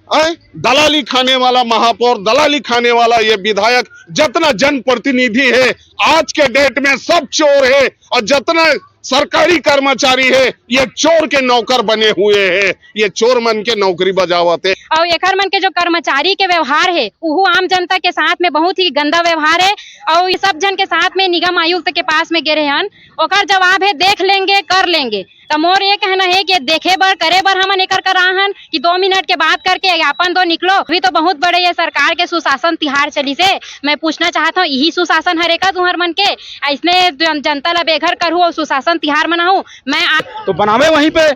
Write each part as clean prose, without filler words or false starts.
दलाली खाने वाला महापौर, दलाली खाने वाला ये विधायक, जितना जनप्रतिनिधि है आज के डेट में सब चोर है और जितना सरकारी कर्मचारी है ये चोर के नौकर बने हुए हैं, ये चोर मन के नौकरी बजावत है। और एकर मन के जो कर्मचारी के व्यवहार है वो आम जनता के साथ में बहुत ही गंदा व्यवहार है और ये सब जन के साथ में निगम आयुक्त के पास में गिरे हन, ओकर जवाब है देख लेंगे कर लेंगे। तो मोर ये कहना है कि देखे बर करे बर हमन एकर कराहन कि 2 मिनट के बात करके ज्ञापन दो निकलो। अभी तो बहुत बड़े ये सरकार के सुशासन तिहार चली से मैं पूछना चाहता हूँ यही सुशासन हरेका तुहर मन के इसने जनता ला बेघर करू और सुशासन तिहार मनाऊ। मैं तो बनावे वहीं पे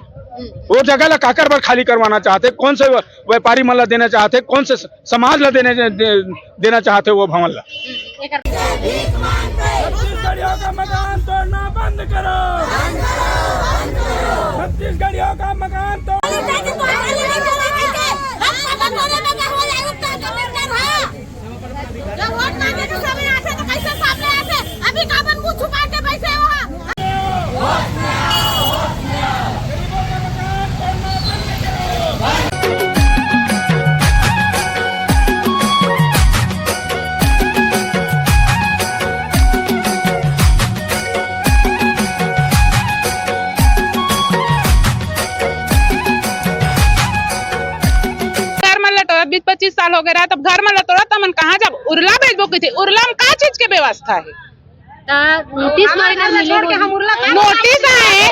वो जगह ला काकर पर खाली करवाना चाहते, कौन से व्यापारी मन ला देना चाहते, कौन से समाज ला देना चाहते वो भवन ला। छत्तीसगढ़ियों का मकान तोड़ना बंद करो, छत्तीसगढ़ियों का मकान बीस 25 साल हो गया तब घर में तोड़ा तब मन कहाँ जब उरला भेजबो की थी, उरला में का चीज के व्यवस्था है? नोटिस नोटिस आए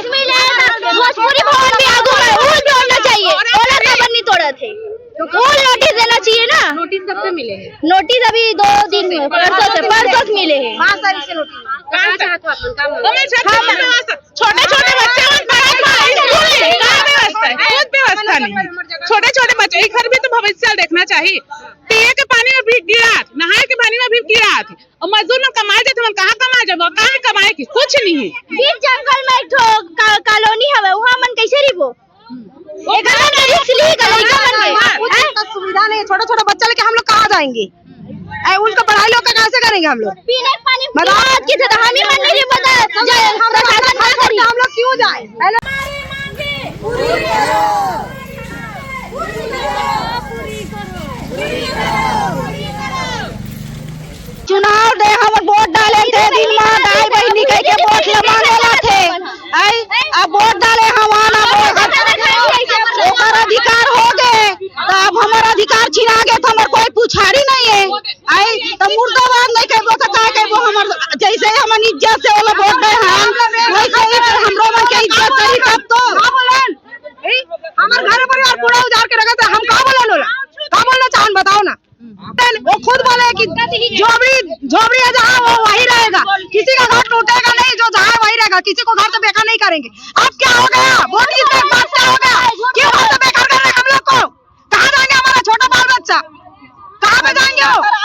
भोजपुरी भवन भी आगू है उल जोड़ना चाहिए, ओला खबर नहीं तोड़ा थे उल नोटिस देना चाहिए ना। नोटिस कब से मिले हैं? नोटिस अभी 2 दिन परसों मिले हैं। 5 तारीख से नोटिस कहाँ चाहते हो छोटे छोटे बच्चे व्यवस्था नहीं, छोटे छोटे बच्चे घर भी तो भविष्य देखना चाहिए। पिए के पानी में भी गिरा, नहाए के पानी में भी गिरा थे और मजदूर में कमाए जाते मन कहाँ कमाए जाबो, कहाँ कमाए की कुछ नहीं है। बीच जंगल में एक कॉलोनी है वहाँ मन कैसे रिबो सुविधा नहीं, छोटा छोटा बच्चा लेके हम लोग कहाँ जाएंगे? उनका पढ़ाई लोग कैसे करेंगे हम लोग? पीने पानी की तो हम ही मन नहीं पता हम लोग क्यों जाए? चुनाव दे हम वोट डाले थे दिन में दाई बहनी कह के वोट लगाने थे, अब वोट डाले हम ओकर अधिकार हो गए तो अब हमारा अधिकार छिना गए तो हमारे कोई पुछारी नहीं है। तो मुर्दाबाद नहीं कहबो तो का कहबो, हमर जैसे हमन इज्जत से वाला वोट दे हम वैसे ही हमरो मन के इज्जत करी तब तो हमार घर परिवार पूरा उजाड़ के रखा था। हम का बोलना चाहन बताओ ना। वो खुद बोले कि झोपड़ी है जहाँ वो वही रहेगा, किसी का घर टूटेगा नहीं, जो जहाँ वही रहेगा, किसी को घर से बेकार नहीं करेंगे। अब क्या हो गया? वोट किसके पास क्या हो गया? क्यों घर से बेकार कर रहे हम लोग को? कहाँ जाएंगे हमारा छोटा बाल बच्चा? कहाँ पे जाएंगे?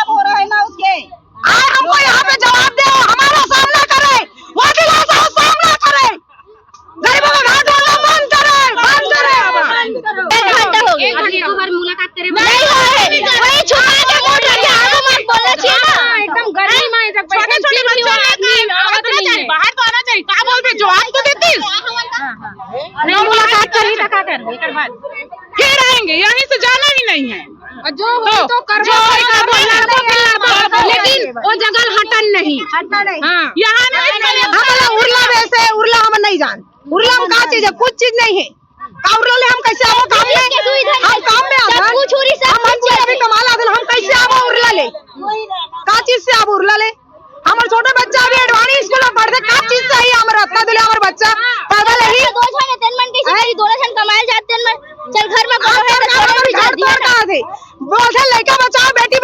हो रहा है ना उसके आए हमको यहाँ पे जवाब दे, हमारा सामना करे, वो दिलासा सामना करे, गरीबों का घर ढोलना बंद करे। 1 घंटा हो गया मुलाकात करे नहीं हो है वही छुपा के वोट रखे आगू मत बोलना चाहिए ना। एकदम गर्मी में जब छोटे छोटे बच्चे बाहर तो आना चाहिए, क्या बोलते जवाब तो देती नहीं मुलाकात करी तो का कर एकर बाद फिर आएंगे, यहीं से जाना ही नहीं है। जो तो करबो लेकिन वो जगह हटन नहीं यहाँ नहीं हम उरला वैसे उरला हम नहीं जान, उरला में का चीज है? कुछ चीज नहीं है। उरला ले हम कैसे आवो काम में? हम काम में आवे हम अभी कमाला दे हम कैसे आवो उरला ले? का चीज से आवो उरला ले? हमारे छोटे बच्चा अभी एडवानी स्कूल में पढ़ते, का चीज से ही हमारा रत्ना दिले हमारे बच्चा पढ़वा ले ही 2 जन तेन मन कैसे करी 2 जन कमाए जाते हैं चल घर में करो है तो छोड़ भी कर दिया कहां थे? बोलते लड़का बचाओ बेटी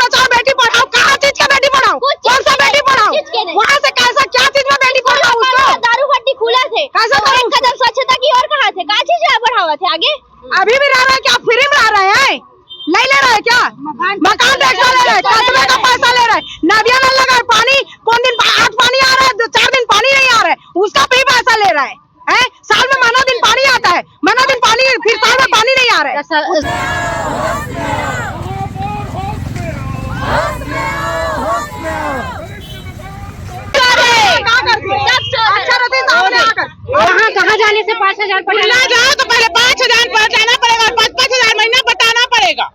पढ़ाओ, कहां चीज का बेटी पढ़ाओ? कौन सा बेटी पढ़ाओ? वहां से कैसा क्या चीज में बेटी पढ़ाओ? उसको दारू भट्टी खुला थे, कैसा एक कदम स्वच्छता की और कहां थे? का चीज बढ़ावा थे आगे? अभी भी रह रहे हैं क्या? फ्री में रह रहे हैं? नहीं ले रहे क्या? मकान देखा ले रहे, कस्बे का पैसा ले रहे, नदियां में लगा पानी, कौन दिन 8 पानी आ रहा है, 4 दिन पानी नहीं आ रहा है, उसका भी पैसा ले रहा है। साल में महीना दिन पानी आता है, महीना दिन पानी, फिर साल में पानी नहीं आ रहा है। यहाँ कहाँ जाने से 5000 जाओ तो पहले 5000 पर जाना पड़ेगा, 5-5 हजार महीना बताना पड़ेगा।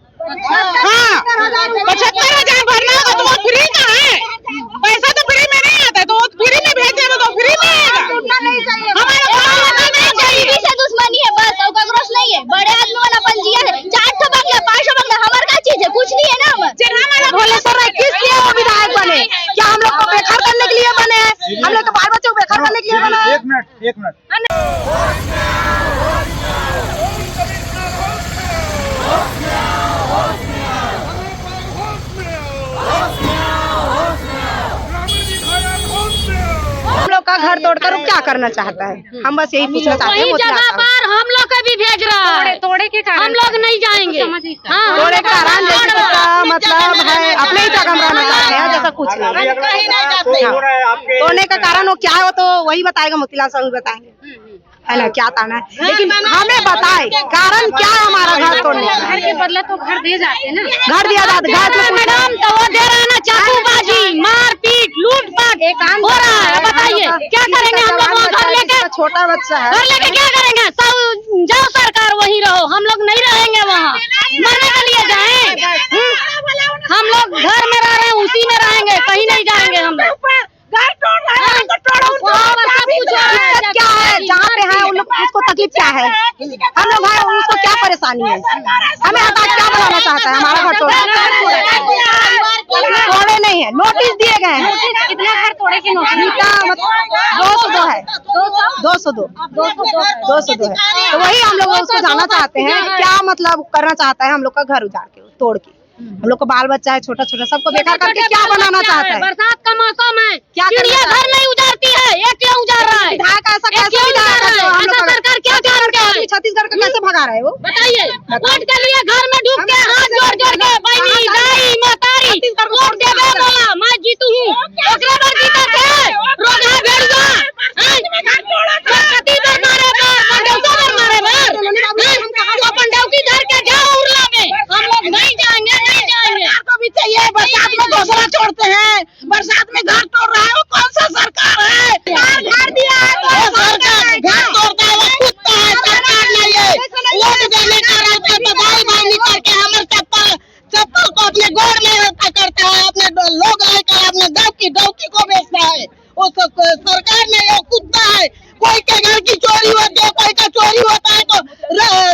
एक मिनट। हम लोग का घर तोड़कर वो क्या करना चाहता है, हम बस यही पूछना चाहते हैं। वही जगह पर हम लोग का भी भेज रहा है, तोड़े के कारण हम लोग नहीं जाएंगे। हाँ, तोड़े का कारण जैसे का मतलब है अपने ही जगह में रहना चाहते हैं, जैसा कुछ नहीं। तोड़ने का कारण वो क्या है वो तो वही बताएगा, मोतीलाल साहू बताएंगे है ना क्या ताना है, लेकिन हमें बताए कारण क्या है हमारा घर तोड़ने का। घर के बदले तो घर दे जाते ना, घर दिया जाता है, घर में मैडम तो वो दे रहा है ना, चाकूबाजी, मारपीट, लूटपाट हो रहा है। बताइए क्या करेंगे हम लोग वहाँ घर लेके? छोटा बच्चा है, घर लेके क्या करेंगे? सब जाओ सरकार वहीं रहो, हम लोग नहीं रहेंगे वहाँ, मरने के लिए जाएं? हम लोग घर में रह रहे हैं, उसी में रहेंगे, कहीं नहीं जाएंगे हम लोग। क्या है जहाँ पे है उन लोग उसको तकलीफ क्या है, हम लोग है उसको क्या परेशानी है, हमें हटा क्या बनाना चाहता है हमारा घर तोड़े नहीं है, नोटिस दिए गए हैं। कितना घर तोड़े के नोटिस? 202 है, 202 है, तो वही हम लोग उसको जानना चाहते हैं क्या मतलब करना चाहता है हम लोग का घर उजाड़ के तोड़ के। हम लोग का बाल बच्चा है छोटा छोटा, सबको बेकार करके क्या बनाना चाहता है। बरसात का मौसम है, क्या चिड़िया घर नहीं उजाड़ती है, ये क्यों उजाड़ रहा है? विधायक ऐसा कैसे क्यों उजाड़ रहा है? हम लोग ऐसा सरकार क्या कारण क्या है? छत्तीसगढ़ का कैसे भगा रहा है वो, बताइए। वोट के लिए घर में ढूक के हाथ जोड़ जोड़ के बहनी दाई महतारी वोट देवे बोला मैं जीतू हूँ, ओकरे बाद जीता थे रोगा भेड़ुआ कति बार मारे बार पंडौकी बार मारे बार तो पंडौकी धर के जाओ उरला में, हम लोग नहीं जाएंगे, नहीं जाएंगे। को भी चाहिए, बरसात में घोसला छोड़ते हैं, बरसात में घर तोड़ रहा है, वो कौन सा सरकार है? घर दिया है तो सरकार घर तोड़ता है, वो कुत्ता है, सरकार नहीं है। वोट देने का रहता है तो भाई भाई करके हमारे चप्पल को अपने गोड़ में करता है, अपने लोग लेकर अपने डौकी को बेचता है, वो सरकार नहीं है, वो कुत्ता है। कोई के घर की चोरी होती है, कोई का चोरी होता है तो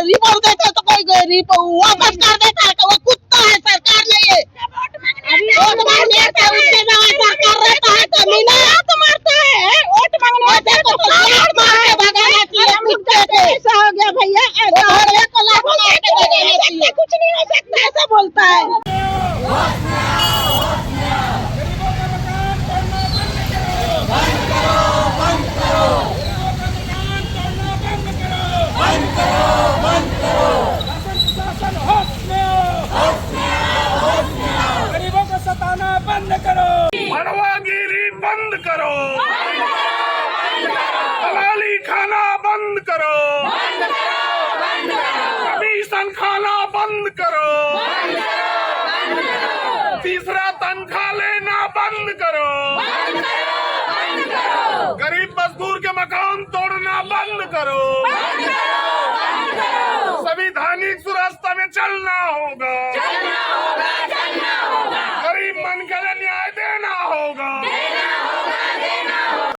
रिपोर्ट देता है तो कोई वापस कर देता है, तो वो कुत्ता है, सरकार नहीं है। वोट मांगने से उसके सरकार रहता है तो मीना तो मारता है, वोट मांगने से तो वोट मार के भगाना चाहिए कुत्ते को। ऐसा हो गया भैया, ऐसा हो गया तो लाख मार के भगाना चाहिए, कुछ नहीं हो सकता, ऐसा बोलता है। गरीबों को सताना बंद करो, मनवागिरी बंद करो, दलाली खाना बंद करो, कमीशन खाना बंद करो, तीसरा तनख्वाह लेना बंद करो, गरीब मजदूर के मकान तोड़ना बंद करो, संवैधानिक सुरक्षा में चलना होगा, गरीब मन के लिए न्याय देना होगा।